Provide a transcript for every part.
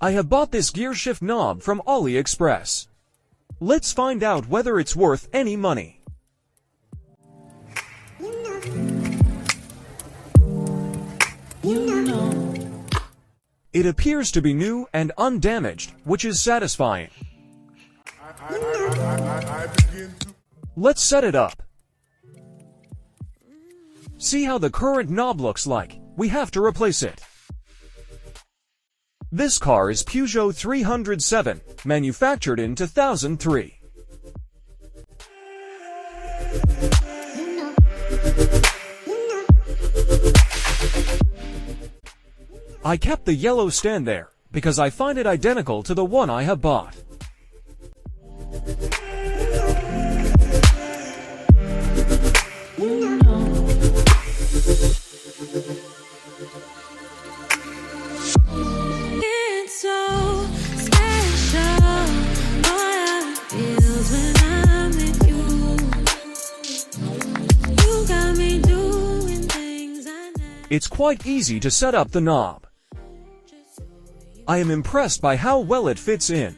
I have bought this gear shift knob from AliExpress. Let's find out whether it's worth any money. It appears to be new and undamaged, which is satisfying. Let's set it up. See how the current knob looks like. We have to replace it. This car is Peugeot 307, manufactured in 2003. I kept the yellow stand there, because I find it identical to the one I have bought. It's so special, how it feels when I'm with you. You got me doing things I never. It's quite easy to set up the knob. I am impressed by how well it fits in.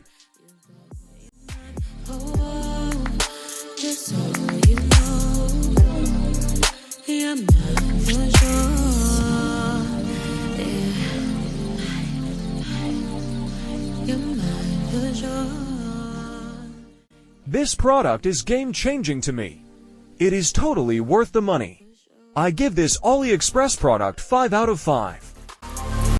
Just so you know, I'm not for sure. You're mine for sure. This product is game-changing to me. It is totally worth the money. I give this AliExpress product 5 out of 5.